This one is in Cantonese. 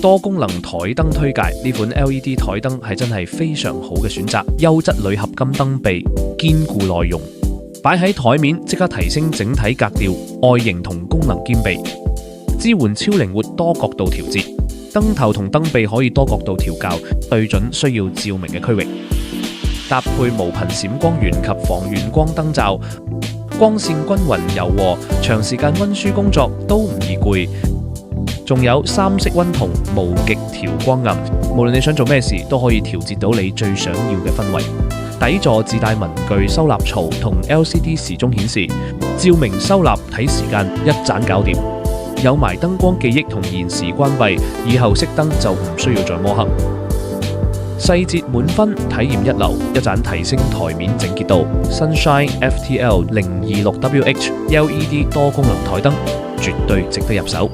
多功能台燈推介，呢款 LED 台燈係真係非常好嘅選擇，優質鋁合金燈臂，堅固耐用，擺喺台面即刻提升整體格調，外形同功能兼備，支援超靈活多角度調節，燈頭同燈臂可以多角度調校，對準需要照明嘅區域，搭配無頻閃光源及防眩光燈罩，光線均勻柔和，長時間溫書工作都唔易攰。仲有3色溫同無極調光暗，無論你想做咩事都可以調節到你最想要嘅氛圍。底座自帶文具收納槽同 LCD 時鐘顯示，照明收納睇時間一盞搞掂。有埋燈光記憶同延時關閉，以後熄燈就唔需要再摸黑。細節滿分，體驗一流，一盞提升台面整潔度。Sunshine FTL 026WH LED 多功能台燈，絕對值得入手。